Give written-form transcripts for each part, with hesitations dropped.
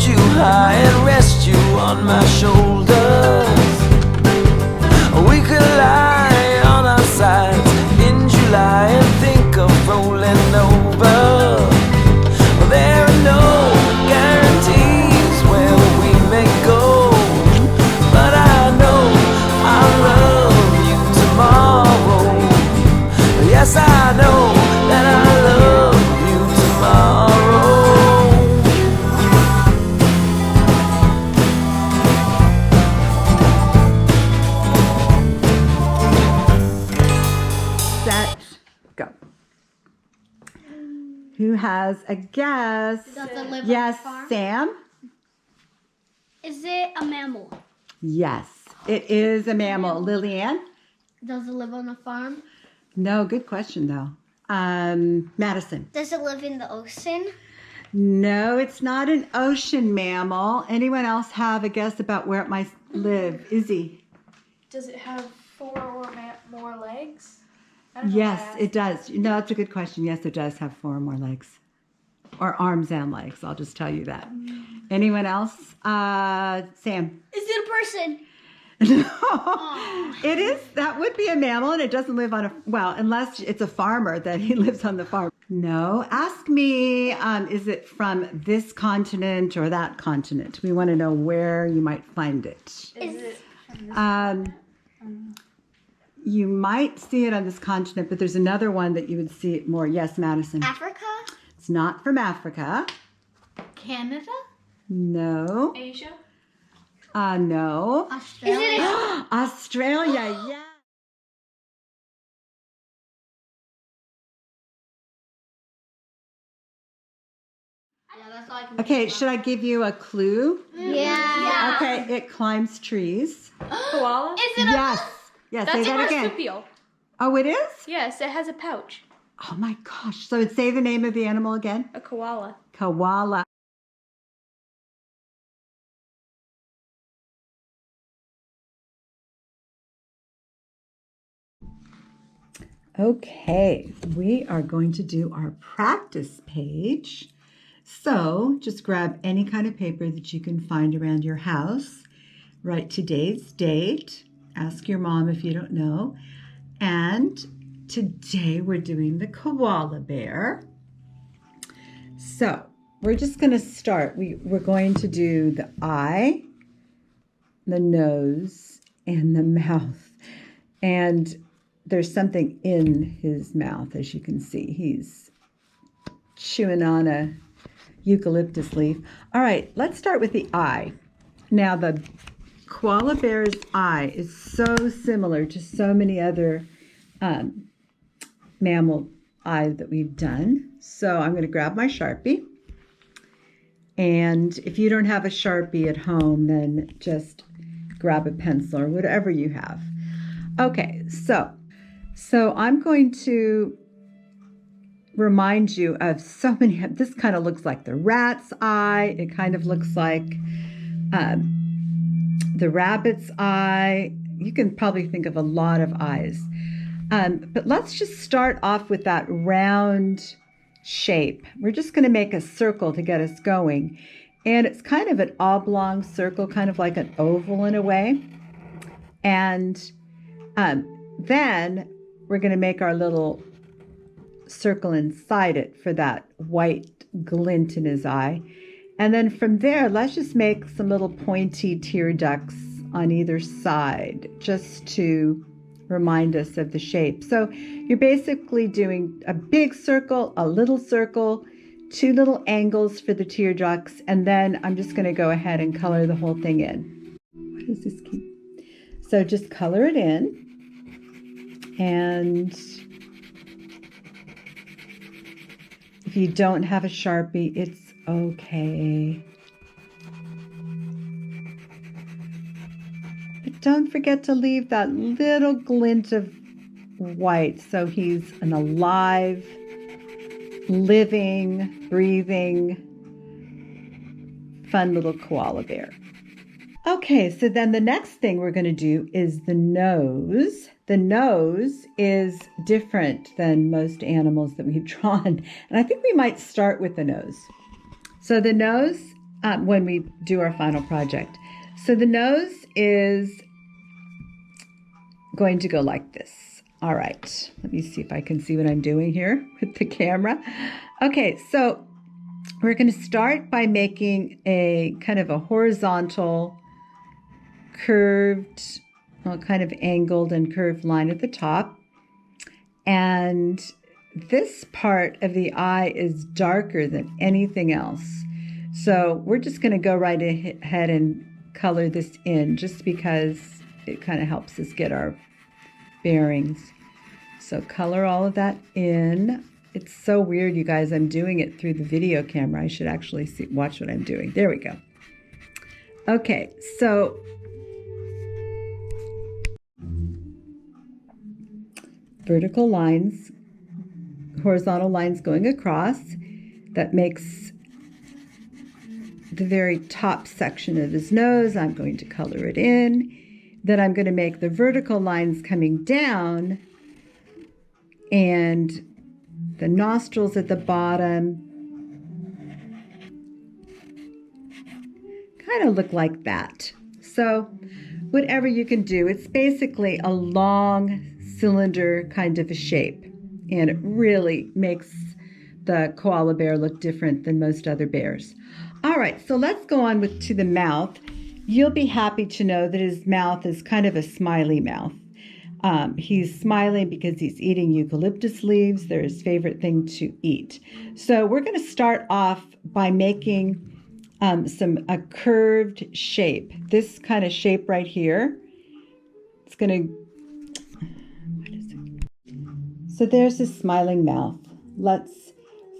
you high and rest you on my shoulders. We could lie on our sides in July and think of rolling over. There are no guarantees where we may go, but I know I'll love you tomorrow. Yes, I know that I love you tomorrow. Set, go. Who has a guess? Does it live Yes, on a farm? Sam? Is it a mammal? Yes, it is a mammal. Lillian? Does it live on a farm? No, good question though. Madison? Does it live in the ocean? No, it's not an ocean mammal. Anyone else have a guess about where it might live? Izzy? Does it have 4 or more legs? I don't know Yes, why I it does. No, that's a good question. Yes, it does have 4 or more legs. Or arms and legs, I'll just tell you that. Anyone else? Sam? Is it a person? No, it is. That would be a mammal, and it doesn't live on a, well, unless it's a farmer that he lives on the farm. No, ask me, is it from this continent or that continent? We want to know where you might find it. Is it You might see it on this continent, but there's another one that you would see it more. Yes, Madison. Africa? It's not from Africa. Canada? No. Asia? No. Australia? Australia, yeah. Okay, should I give you a clue? Yeah. Okay, it climbs trees. Koala? Is it Yes. Yes, say That's a that again. marsupial. Oh, it is? Yes, it has a pouch. Oh my gosh. So say the name of the animal again. A koala. Koala. Okay, we are going to do our practice page. So just grab any kind of paper that you can find around your house. Write today's date. Ask your mom if you don't know. And today we're doing the koala bear. So we're just going to start. We're going to do the eye, the nose, and the mouth. And there's something in his mouth, as you can see. He's chewing on a eucalyptus leaf. All right, let's start with the eye. Now, the koala bear's eye is so similar to so many other mammal eyes that we've done. So I'm going to grab my Sharpie. And if you don't have a Sharpie at home, then just grab a pencil or whatever you have. Okay, so I'm going to remind you of so many. This kind of looks like the rat's eye. It kind of looks like the rabbit's eye. You can probably think of a lot of eyes. But let's just start off with that round shape. We're just going to make a circle to get us going. And it's kind of an oblong circle, kind of like an oval in a way. And then we're going to make our little circle inside it for that white glint in his eye. And then from there, let's just make some little pointy tear ducts on either side just to remind us of the shape. So you're basically doing a big circle, a little circle, 2 little angles for the tear ducts, and then I'm just going to go ahead and color the whole thing in. What does this keep? So just color it in. And if you don't have a Sharpie, it's okay. But don't forget to leave that little glint of white so he's an alive, living, breathing, fun little koala bear. Okay, so then the next thing we're going to do is the nose. The nose is different than most animals that we've drawn, and I think we might start with the nose. So the nose when we do our final project. So the nose is going to go like this. All right, let me see if I can see what I'm doing here with the camera. Okay, so we're going to start by making a kind of a horizontal, curved, well, kind of angled and curved line at the top. And this part of the eye is darker than anything else. So we're just going to go right ahead and color this in just because it kind of helps us get our bearings. So color all of that in. It's so weird, you guys. I'm doing it through the video camera. I should actually watch what I'm doing. There we go. Okay, so vertical lines, horizontal lines going across. That makes the very top section of his nose. I'm going to color it in. Then I'm going to make the vertical lines coming down and the nostrils at the bottom kind of look like that. So whatever you can do, it's basically a long cylinder kind of a shape, and it really makes the koala bear look different than most other bears. All right, so let's go on to the mouth. You'll be happy to know that his mouth is kind of a smiley mouth. He's smiling because he's eating eucalyptus leaves. They're his favorite thing to eat. So we're going to start off by making a curved shape. This kind of shape right here. It's going to... So there's his smiling mouth. Let's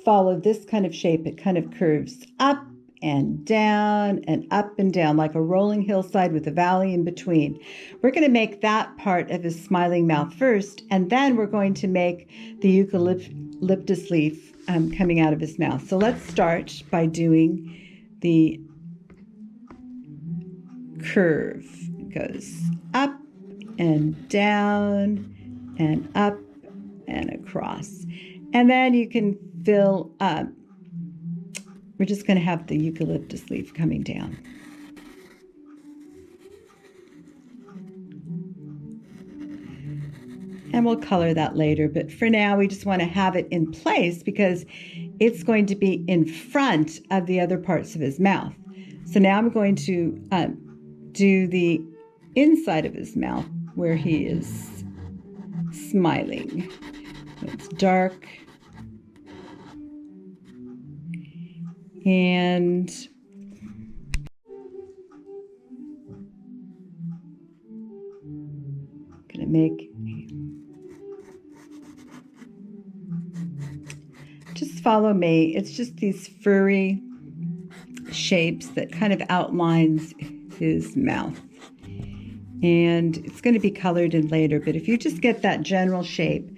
follow this kind of shape. It kind of curves up and down and up and down like a rolling hillside with a valley in between. We're going to make that part of his smiling mouth first, and then we're going to make the eucalyptus leaf coming out of his mouth. So let's start by doing the curve. It goes up and down and up and across. And then you can fill up. We're just going to have the eucalyptus leaf coming down. And we'll color that later, but for now we just want to have it in place because it's going to be in front of the other parts of his mouth. So now I'm going to do the inside of his mouth where he is smiling. It's dark. And gonna make, just follow me. It's just these furry shapes that kind of outlines his mouth. And it's going to be colored in later, but if you just get that general shape,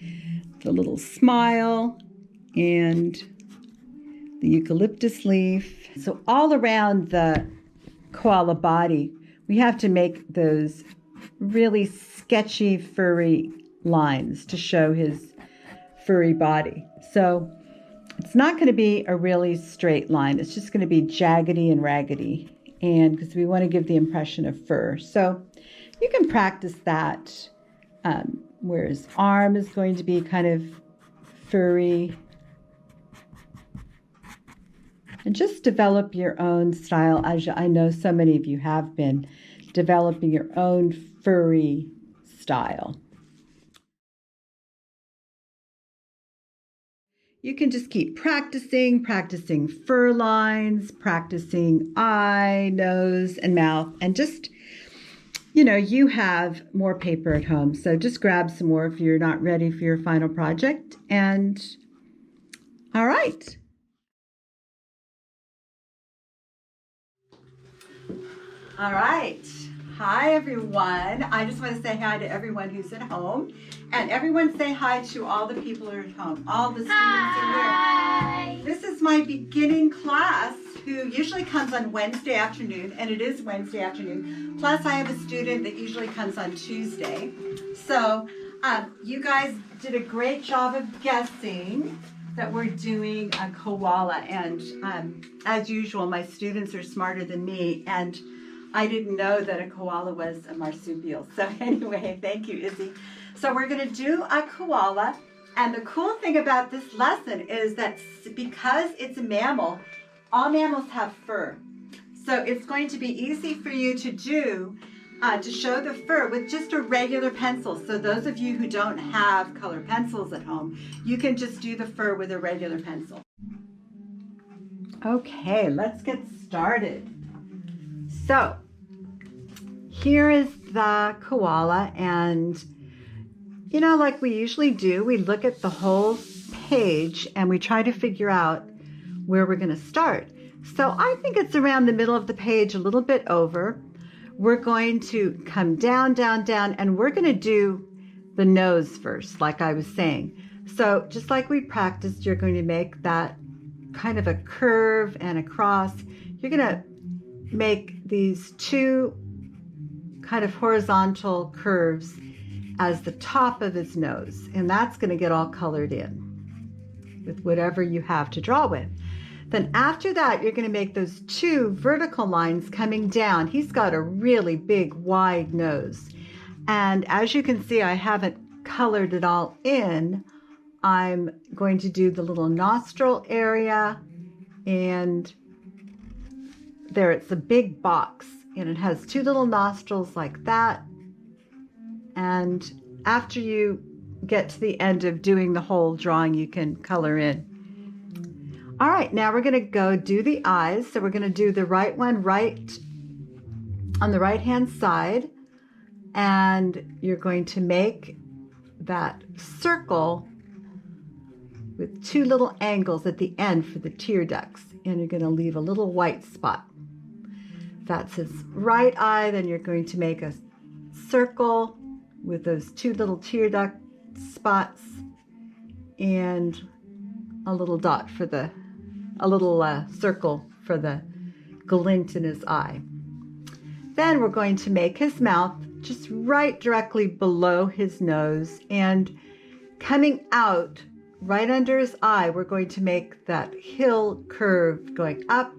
the little smile and the eucalyptus leaf. So all around the koala body, we have to make those really sketchy furry lines to show his furry body. So it's not going to be a really straight line. It's just going to be jaggedy and raggedy, and because we want to give the impression of fur. So you can practice that where his arm is going to be kind of furry. And just develop your own style, as I know so many of you have been developing your own furry style. You can just keep practicing fur lines, practicing eye, nose, and mouth, and just, you have more paper at home, so just grab some more if you're not ready for your final project. And all right. All right. Hi, everyone. I just want to say hi to everyone who's at home. And everyone say hi to all the people who are at home. All the students are here. This is my beginning class who usually comes on Wednesday afternoon, and it is Wednesday afternoon. Plus, I have a student that usually comes on Tuesday. So you guys did a great job of guessing that we're doing a koala, and as usual, my students are smarter than me, and I didn't know that a koala was a marsupial. So anyway, thank you, Izzy. So we're going to do a koala, and the cool thing about this lesson is that because it's a mammal, all mammals have fur. So it's going to be easy for you to do, to show the fur with just a regular pencil. So those of you who don't have color pencils at home, you can just do the fur with a regular pencil. Okay, let's get started. So here is the koala, and you know, like we usually do, we look at the whole page and we try to figure out where we're going to start. So I think it's around the middle of the page, a little bit over. We're going to come down, down, down, and we're going to do the nose first, like I was saying. So just like we practiced, you're going to make that kind of a curve and a cross. You're going to make these two kind of horizontal curves as the top of his nose, and that's going to get all colored in with whatever you have to draw with. Then after that, you're going to make those two vertical lines coming down. He's got a really big, wide nose. And as you can see, I haven't colored it all in. I'm going to do the little nostril area, and there it's a big box, and it has two little nostrils like that. And after you get to the end of doing the whole drawing, you can color in. All right, now we're going to go do the eyes. So we're going to do the right one right on the right hand side, and you're going to make that circle with two little angles at the end for the tear ducts, and you're going to leave a little white spot. That's his right eye. Then you're going to make a circle with those two little tear duct spots and a little dot for a little circle for the glint in his eye. Then we're going to make his mouth just right directly below his nose, and coming out right under his eye, we're going to make that hill curve going up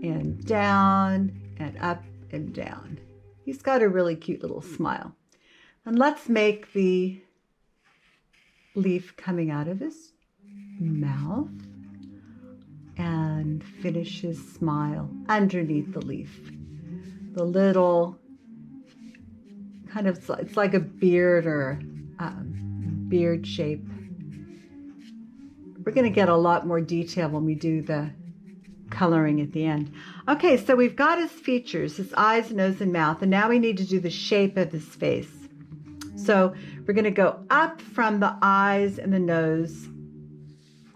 and down and up and down. He's got a really cute little smile. And let's make the leaf coming out of his mouth and finish his smile underneath the leaf. The little kind of, it's like a beard or beard shape. We're going to get a lot more detail when we do the coloring at the end. Okay, so we've got his features, his eyes, nose, and mouth, and now we need to do the shape of his face. So we're going to go up from the eyes and the nose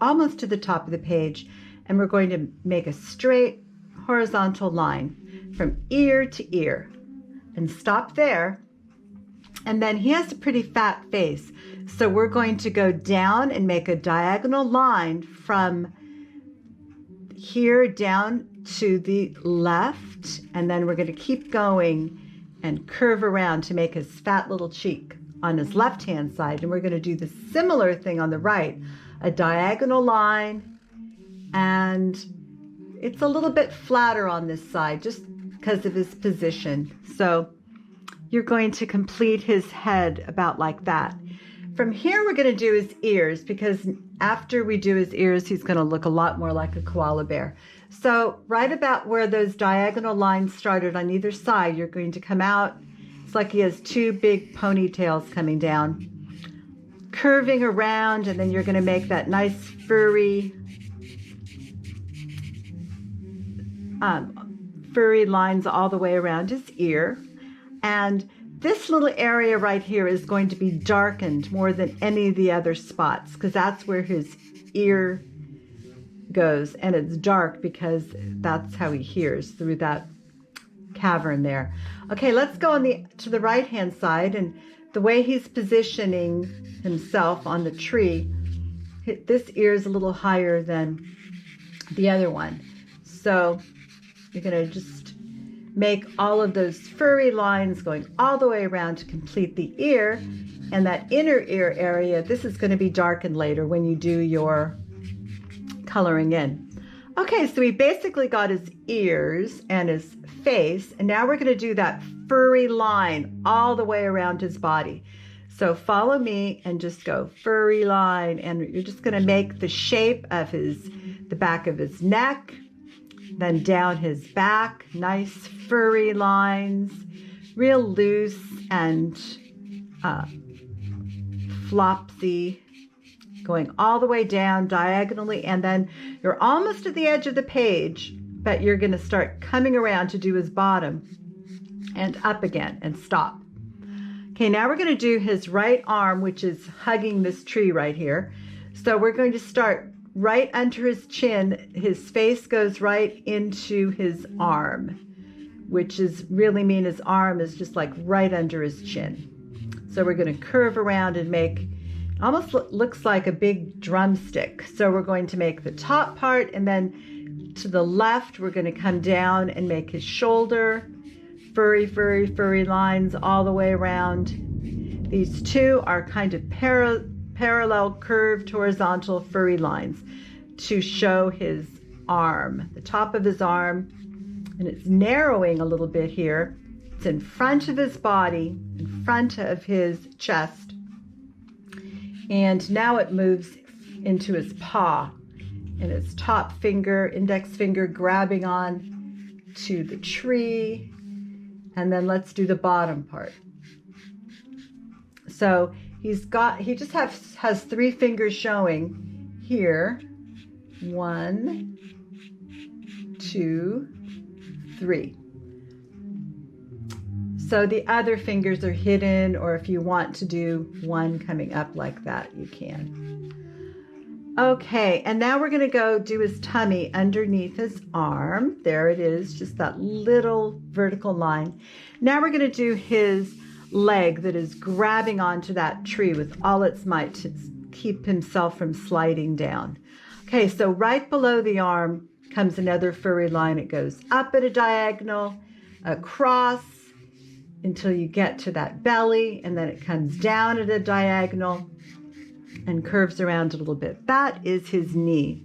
almost to the top of the page, and we're going to make a straight horizontal line from ear to ear and stop there. And then he has a pretty fat face, so we're going to go down and make a diagonal line from here down to the left, and then we're going to keep going and curve around to make his fat little cheek on his left hand side. And we're going to do the similar thing on the right, a diagonal line, and it's a little bit flatter on this side just because of his position. So you're going to complete his head about like that. From here, we're going to do his ears, because after we do his ears, he's going to look a lot more like a koala bear. So right about where those diagonal lines started on either side, you're going to come out. It's like he has two big ponytails coming down, curving around, and then you're going to make that nice furry lines all the way around his ear. And this little area right here is going to be darkened more than any of the other spots, because that's where his ear goes, and it's dark because that's how he hears, through that cavern there. Okay, let's go to the right hand side, and the way he's positioning himself on the tree, this ear is a little higher than the other one. So you're going to just make all of those furry lines going all the way around to complete the ear. And that inner ear area, this is going to be darkened later when you do your coloring in. Okay, so we basically got his ears and his face, and now we're going to do that furry line all the way around his body. So follow me and just go furry line, and you're just going to make the shape of the back of his neck, then down his back, nice furry lines, real loose and flopsy, going all the way down diagonally, and then you're almost at the edge of the page, but you're going to start coming around to do his bottom and up again and stop. Okay, now we're going to do his right arm, which is hugging this tree right here. So we're going to start right under his chin. His face goes right into his arm, which is really mean his arm is just like right under his chin. So we're going to curve around and make, almost looks like a big drumstick. So we're going to make the top part, and then to the left, we're going to come down and make his shoulder, furry, furry, furry lines all the way around. These two are kind of parallel, curved, horizontal, furry lines to show his arm, the top of his arm, and it's narrowing a little bit here. It's in front of his body, in front of his chest, and now it moves into his paw, and its top finger, index finger, grabbing on to the tree. And then let's do the bottom part. So he just has 3 fingers showing here. 1, 2, 3. So the other fingers are hidden, or if you want to do one coming up like that, you can. Okay, and now we're going to go do his tummy underneath his arm. There it is, just that little vertical line. Now we're going to do his leg that is grabbing onto that tree with all its might to keep himself from sliding down. Okay, so right below the arm comes another furry line. It goes up at a diagonal, across until you get to that belly, and then it comes down at a diagonal and curves around a little bit. That is his knee.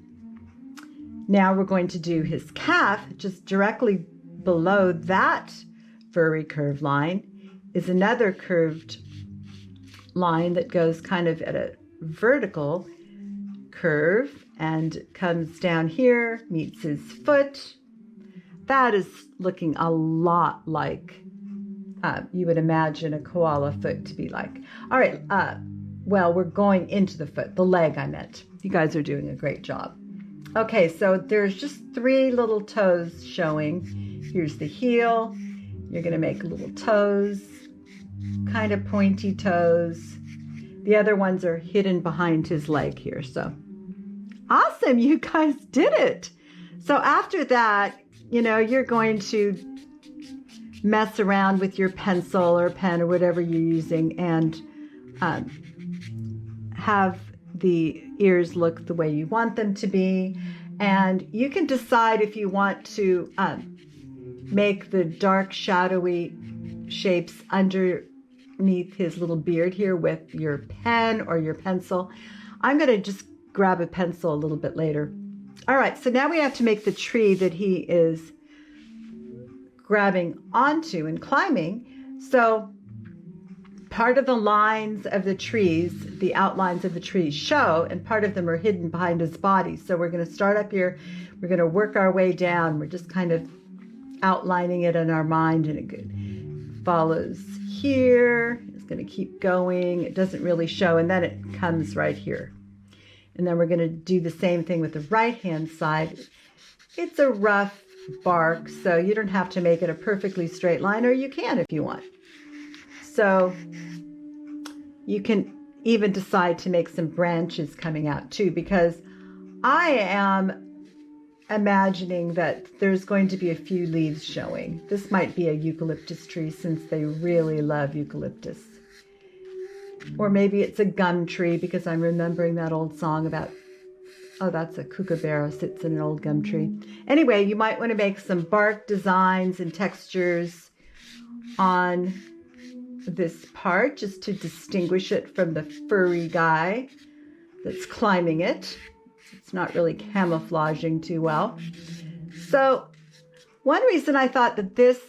Now we're going to do his calf. Just directly below that furry curved line is another curved line that goes kind of at a vertical curve and comes down here, meets his foot. That is looking a lot like you would imagine a koala foot to be like. All right, well, we're going into the foot, the leg I meant. You guys are doing a great job. Okay, so there's just 3 little toes showing. Here's the heel. You're going to make little toes, kind of pointy toes. The other ones are hidden behind his leg here. So awesome, you guys did it. So after that, you're going to mess around with your pencil or pen or whatever you're using and have the ears look the way you want them to be. And you can decide if you want to make the dark shadowy shapes underneath his little beard here with your pen or your pencil. I'm going to just grab a pencil a little bit later. All right, so now we have to make the tree that he is grabbing onto and climbing. So part of the lines of the trees, the outlines of the trees show, and part of them are hidden behind his body. So we're going to start up here. We're going to work our way down. We're just kind of outlining it in our mind, and it follows here. It's going to keep going. It doesn't really show, and then it comes right here. And then we're going to do the same thing with the right-hand side. It's a rough bark, so you don't have to make it a perfectly straight line, or you can if you want. So you can even decide to make some branches coming out too, because I am imagining that there's going to be a few leaves showing. This might be a eucalyptus tree since they really love eucalyptus. Or maybe it's a gum tree because I'm remembering that old song about, oh, that's a kookaburra sits in an old gum tree. Anyway, you might want to make some bark designs and textures on this part just to distinguish it from the furry guy that's climbing it. It's not really camouflaging too well. So one reason I thought that this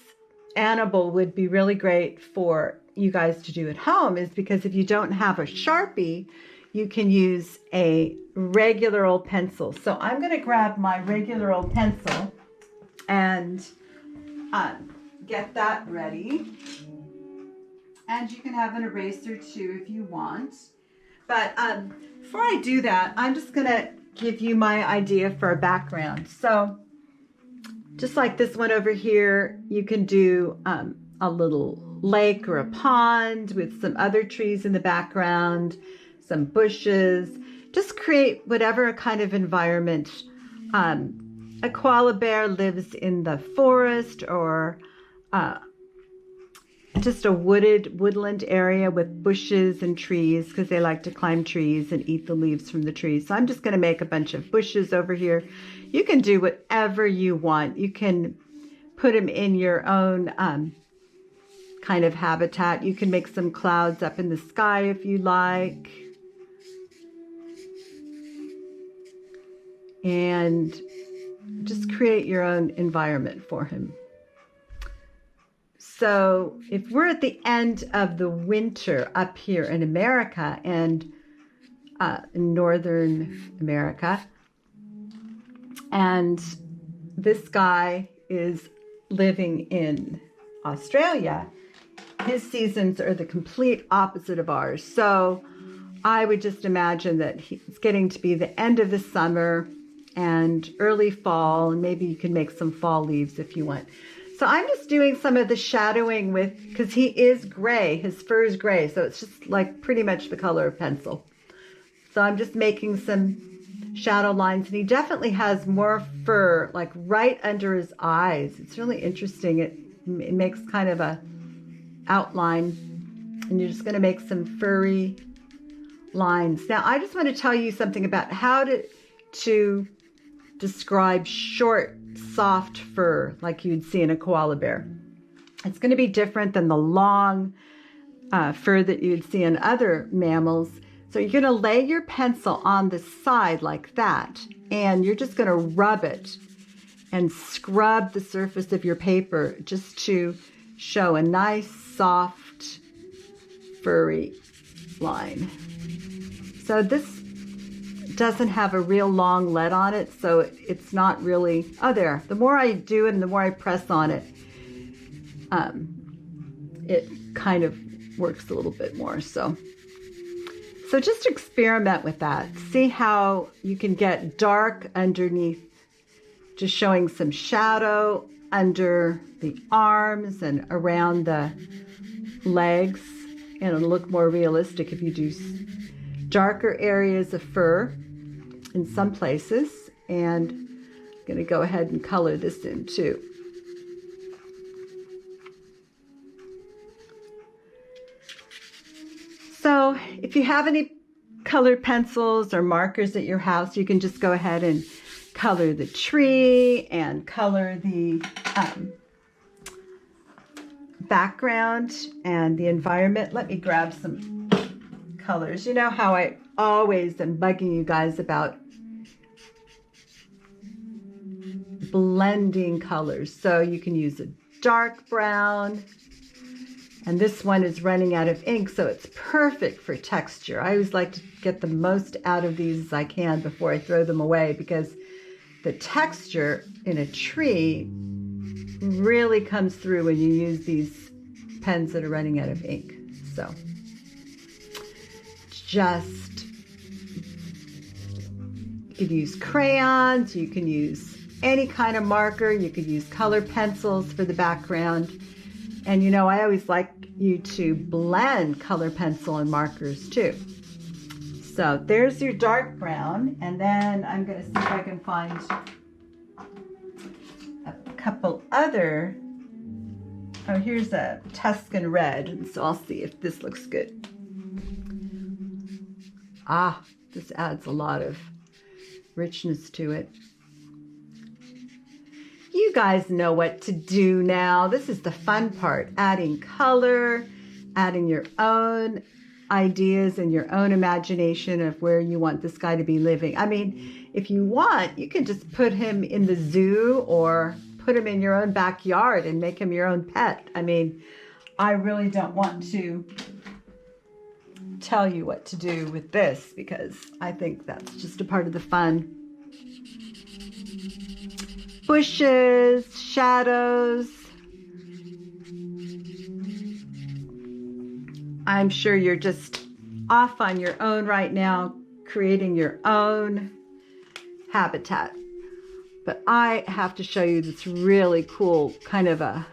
animal would be really great for you guys to do at home is because if you don't have a Sharpie, you can use a regular old pencil. So I'm going to grab my regular old pencil and get that ready. And you can have an eraser too if you want. But before I do that, I'm just going to give you my idea for a background. So just like this one over here, you can do a little lake or a pond with some other trees in the background, some bushes. Just create whatever kind of environment. A koala bear lives in the forest or just a woodland area with bushes and trees because they like to climb trees and eat the leaves from the trees. So I'm just going to make a bunch of bushes over here. You can do whatever you want. You can put them in your own kind of habitat. You can make some clouds up in the sky if you like. And just create your own environment for him. So if we're at the end of the winter up here in America and in Northern America, and this guy is living in Australia, his seasons are the complete opposite of ours. So I would just imagine that it's getting to be the end of the summer and early fall, and maybe you can make some fall leaves if you want. So I'm just doing some of the shadowing because he is gray, his fur is gray, so it's just like pretty much the color of pencil. So I'm just making some shadow lines, and he definitely has more fur like right under his eyes. It's really interesting. It makes kind of a outline, and you're just going to make some furry lines. Now I just want to tell you something about how to describe short, soft fur like you'd see in a koala bear. It's going to be different than the long fur that you'd see in other mammals. So you're going to lay your pencil on the side like that, and you're just going to rub it and scrub the surface of your paper just to show a nice, soft, furry line. So this doesn't have a real long lead on it, so it's not really, there. The more I do it and the more I press on it, it kind of works a little bit more. So just experiment with that. See how you can get dark underneath, just showing some shadow under the arms and around the legs, and it'll look more realistic if you do darker areas of fur in some places. And I'm going to go ahead and color this in too. So if you have any colored pencils or markers at your house, you can just go ahead and color the tree and color the background and the environment. Let me grab some colors. You know how I always am bugging you guys about blending colors. So you can use a dark brown, and this one is running out of ink, so it's perfect for texture. I always like to get the most out of these as I can before I throw them away, because the texture in a tree really comes through when you use these pens that are running out of ink. So just, you can use crayons, you can use any kind of marker, you could use color pencils for the background. And you know, I always like you to blend color pencil and markers too. So there's your dark brown, and then I'm going to see if I can find a couple other. Oh, here's a Tuscan red, and so I'll see if this looks good. Ah, this adds a lot of richness to it. You guys know what to do now. This is the fun part, adding color, adding your own ideas and your own imagination of where you want this guy to be living. I mean, if you want, you can just put him in the zoo or put him in your own backyard and make him your own pet. I mean, I really don't want to tell you what to do with this because I think that's just a part of the fun. Bushes, shadows. I'm sure you're just off on your own right now, creating your own habitat. But I have to show you this really cool kind of a,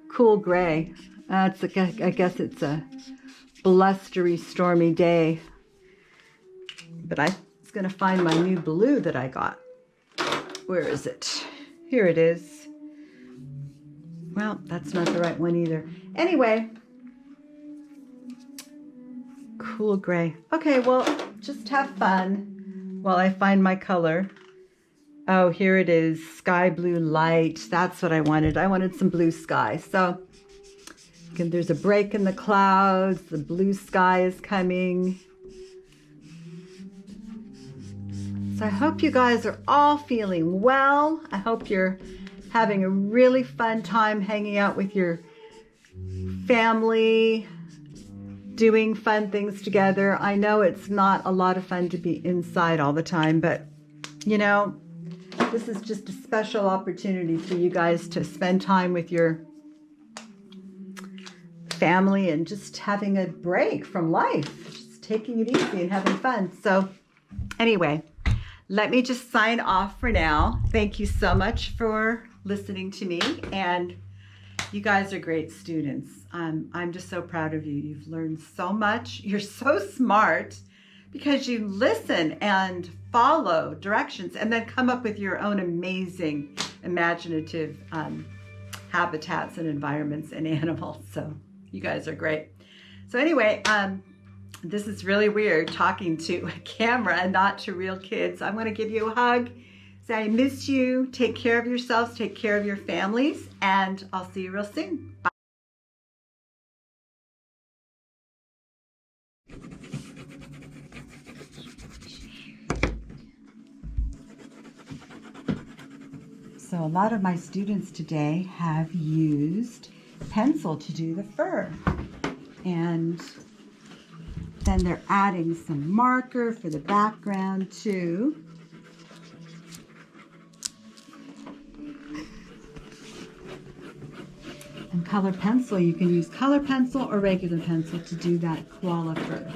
cool gray. I guess it's a blustery, stormy day. But I was going to find my new blue that I got. Where is it? Here it is. Well, that's not the right one either. Anyway, cool gray. Okay, well, just have fun while I find my color. Oh, here it is. Sky blue light. That's what I wanted. I wanted some blue sky. So there's a break in the clouds. The blue sky is coming. So I hope you guys are all feeling well. I hope you're having a really fun time hanging out with your family, doing fun things together. I know it's not a lot of fun to be inside all the time, but you know, this is just a special opportunity for you guys to spend time with your family and just having a break from life, just taking it easy and having fun. So anyway, let me just sign off for now. Thank you so much for listening to me, and you guys are great students. I'm just so proud of you. You've learned so much. You're so smart because you listen and follow directions and then come up with your own amazing, imaginative habitats and environments and animals. So you guys are great. So anyway, this is really weird talking to a camera and not to real kids. I'm going to give you a hug. Say I miss you. Take care of yourselves. Take care of your families. And I'll see you real soon. Bye. So a lot of my students today have used pencil to do the fur. And then they're adding some marker for the background too. And color pencil, you can use color pencil or regular pencil to do that koala fur.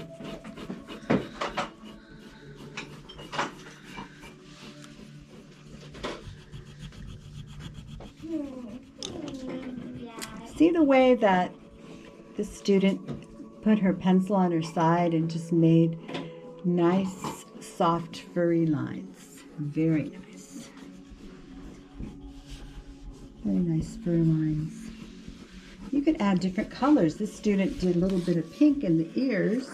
See the way that the student put her pencil on her side and just made nice, soft, furry lines. Very nice. Very nice fur lines. You could add different colors. This student did a little bit of pink in the ears.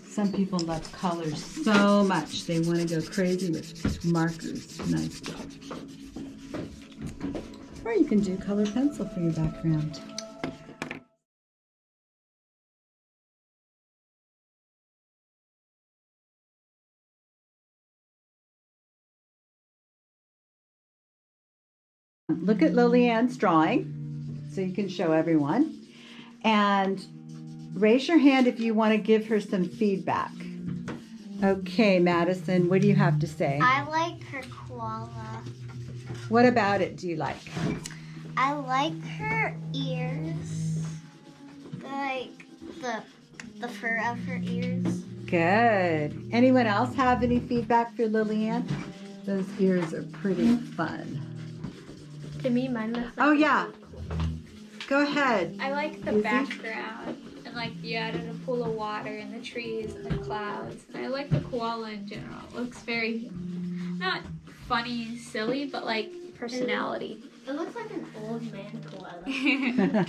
Some people love colors so much. They want to go crazy with markers. Nice job. Or you can do color pencil for your background. Look at Lily-Ann's drawing so you can show everyone. And raise your hand if you want to give her some feedback. Okay, Madison, what do you have to say? I like her koala. What about it do you like? I like her ears. Like the fur of her ears. Good. Anyone else have any feedback for Lily-Ann? Those ears are pretty fun. To me, mine looks like Oh, yeah. Go ahead. I like the Izzy? background. And like you added a pool of water and the trees and the clouds. And I like the koala in general. It looks very, not funny and silly, but like personality. It looks like an old man koala.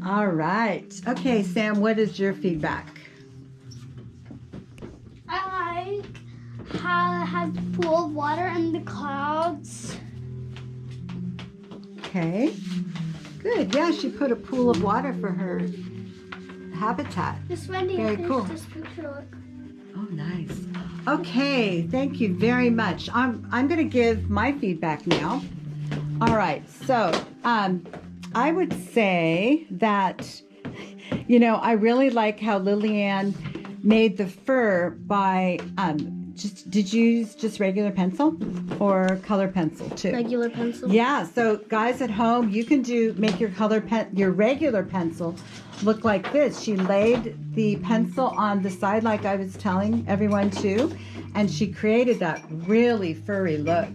All right. Okay, Sam, what is your feedback? I like how it has a pool of water and the clouds. Okay. Good. Yeah, she put a pool of water for her habitat. This Wendy, Very I finished cool. this picture. Look. Oh, nice. Okay, thank you very much. I'm going to give my feedback now. All right, so I would say that, you know, I really like how Lillian made the fur by did you use just regular pencil or color pencil too? Regular pencil. Yeah, so guys at home, you can make your regular pencil look like this. She laid the pencil on the side like I was telling everyone to, and she created that really furry look.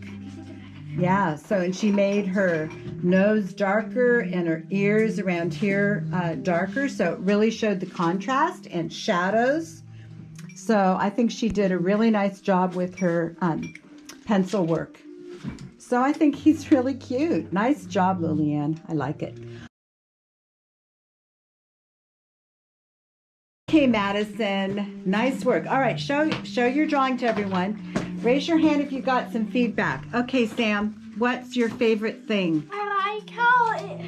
Yeah, so and she made her nose darker and her ears around here darker, so it really showed the contrast and shadows. So I think she did a really nice job with her pencil work. So I think he's really cute. Nice job, Lillian. I like it. Okay, Madison. Nice work. All right, show your drawing to everyone. Raise your hand if you got some feedback. Okay, Sam, what's your favorite thing? I like how it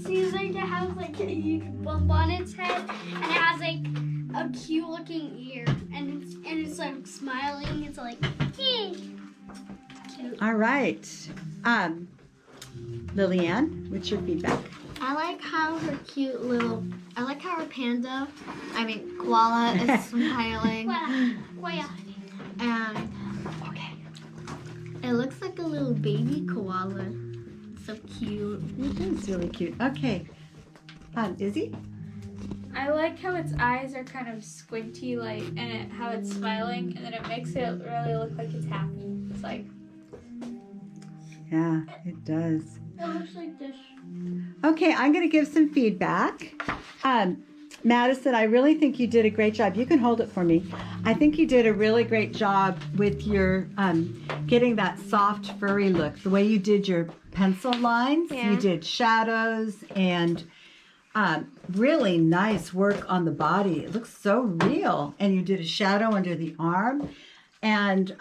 seems like it has like a bump on its head, and it has like a cute looking ear, and it's like smiling. It's like cute. All right. Lillian, what's your feedback? I like how her koala is smiling. And it looks like a little baby koala. So cute. It is really cute. Okay. Izzy? I like how its eyes are kind of squinty, like, and how it's smiling, and then it makes it really look like it's happy. It's like, Yeah, it does. It looks like this. Okay, I'm going to give some feedback. Madison, I really think you did a great job. You can hold it for me. I think you did a really great job with your getting that soft, furry look. The way you did your pencil lines, you did shadows, and really nice work on the body. It looks so real. And you did a shadow under the arm. And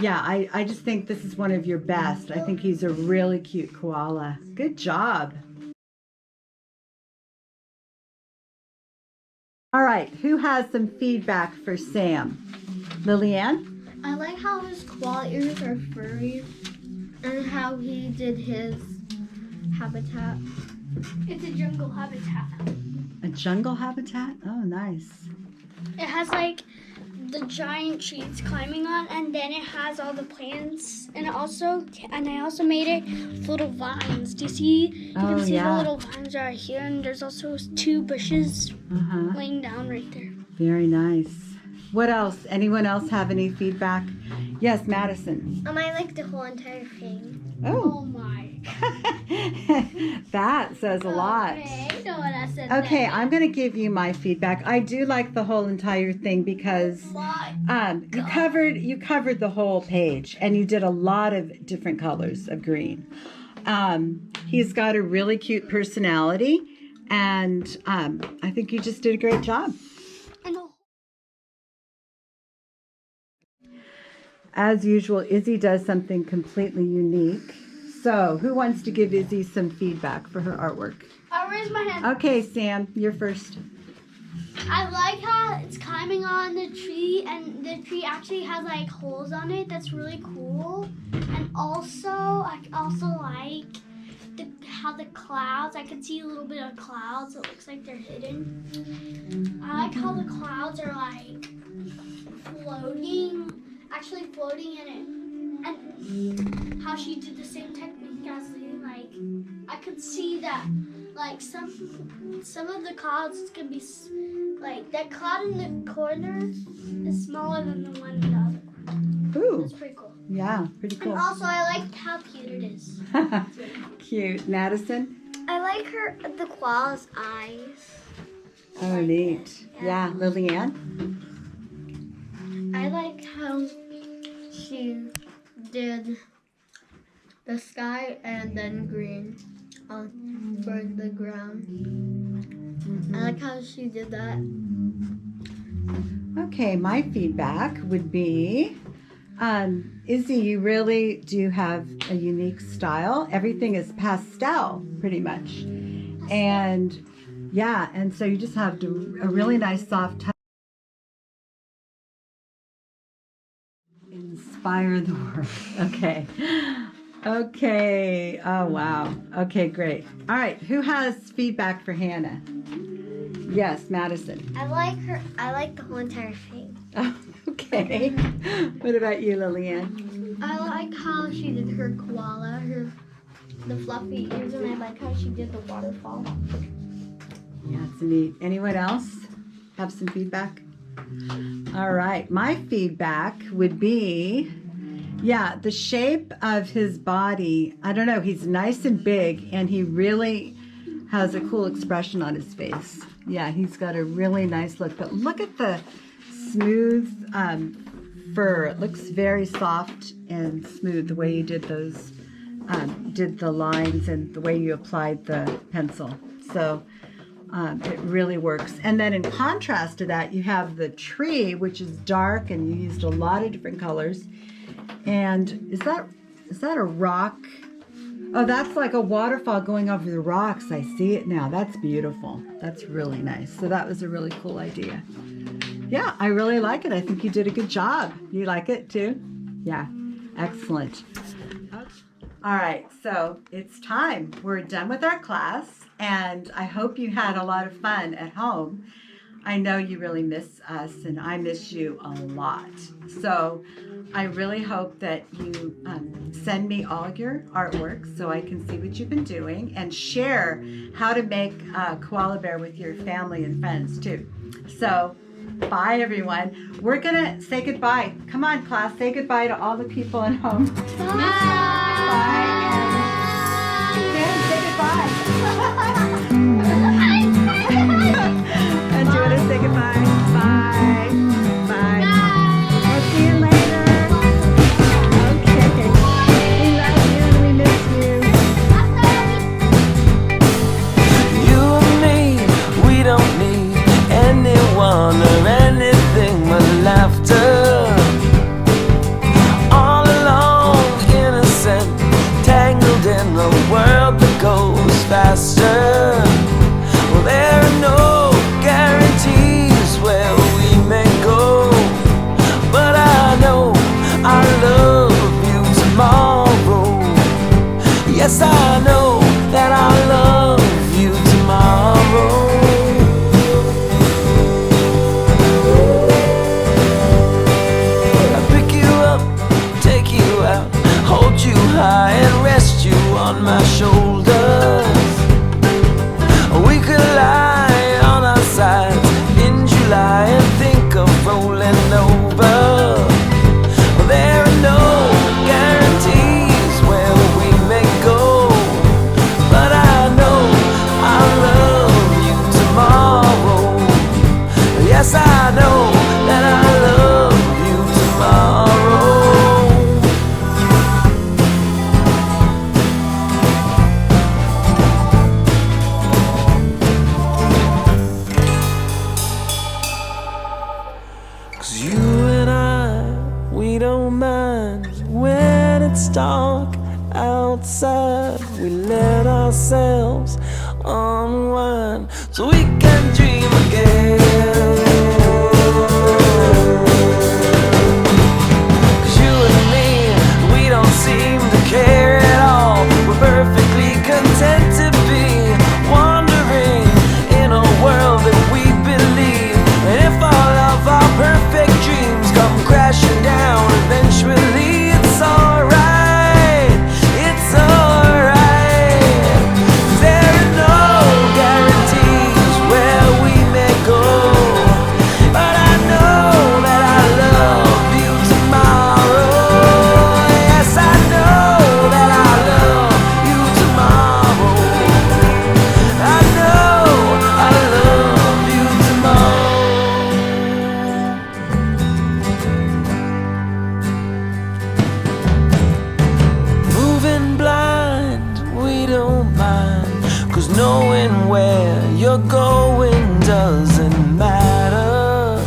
yeah, I just think this is one of your best. I think he's a really cute koala. Good job. All right, who has some feedback for Sam? Lillian? I like how his koala ears are furry and how he did his habitat. It's a jungle habitat. A jungle habitat? Oh, nice. It has like the giant trees climbing on, and then it has all the plants, and I also made it with little vines. Do you see? You can see the little vines right here, and there's also 2 bushes laying down right there. Very nice. What else? Anyone else have any feedback? Yes, Madison. I like the whole entire thing. Oh Oh, my. that says a lot. Okay, no one else said Okay, that. I'm going to give you my feedback. I do like the whole entire thing because you covered the whole page and you did a lot of different colors of green. He's got a really cute personality, and I think you just did a great job. As usual, Izzy does something completely unique. So, who wants to give Izzy some feedback for her artwork? I'll raise my hand. Okay, Sam, you're first. I like how it's climbing on the tree, and the tree actually has like holes on it. That's really cool. And also, I also like how the clouds, I can see a little bit of clouds. It looks like they're hidden. I like how the clouds are like floating in it. And how she did the same technique as like, I could see that like some of the clouds can be like, that cloud in the corner is smaller than the one in the other. Ooh, That's pretty cool. yeah, pretty cool. And also, I like how cute it is. Cute. Madison? I like the koala's eyes. Oh, neat. Yeah, Lillian? I like how she did the sky and then green for the ground. I like how she did that. Okay, my feedback would be, Izzy, you really do have a unique style. Everything is pastel, pretty much. And yeah, and so you just have a really nice soft touch. Inspire the world. Okay. Okay. Oh, wow. Okay, great. All right. Who has feedback for Hannah? Yes, Madison. I like the whole entire thing. Oh, okay. What about you, Lillian? I like how she did her koala, the fluffy ears, and I like how she did the waterfall. Yeah, it's neat. Anyone else have some feedback? All right. My feedback would be, yeah, the shape of his body. I don't know. He's nice and big, and he really has a cool expression on his face. Yeah, he's got a really nice look. But look at the smooth fur. It looks very soft and smooth the way you did those, did the lines and the way you applied the pencil. So it really works. And then in contrast to that, you have the tree, which is dark, and you used a lot of different colors. And is that a rock? Oh, that's like a waterfall going over the rocks. I see it now. That's beautiful. That's really nice. So that was a really cool idea. Yeah, I really like it. I think you did a good job. You like it too? Yeah, excellent. All right, so it's time. We're done with our class, and I hope you had a lot of fun at home. I know you really miss us, and I miss you a lot. So I really hope that you send me all your artwork so I can see what you've been doing, and share how to make a koala bear with your family and friends too. So bye, everyone. We're going to say goodbye. Come on, class. Say goodbye to all the people at home. Bye. Dan, say goodbye. And do you want to say goodbye? Bye. Bye. We'll see you later. Okay. We love you and we miss you. You and me, we don't need anyone or anything but laughter. All alone, innocent, tangled in a world that goes faster. Well, there are no guarantees where we may go, but I know I love you tomorrow. Yes, I know that I love you tomorrow. I pick you up, take you out, hold you high and rest you on my shoulders. We could lie on our sides in July and think of rolling over. There are no guarantees where we may go, but I know I love you tomorrow. Yes, I know that I love you tomorrow. Cause you and I, we don't mind when it's dark outside. We let ourselves unwind so we can dream again. Cause you and me, we don't seem to care at all. We're perfectly content to be wandering in a world that we believe. And if all of our perfect dreams come crashing down eventually, it's alright, it's alright. There are no guarantees where we may go, knowing where you're going doesn't matter.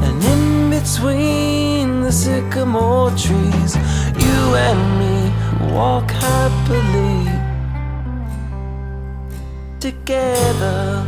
And in between the sycamore trees, you and me walk happily together.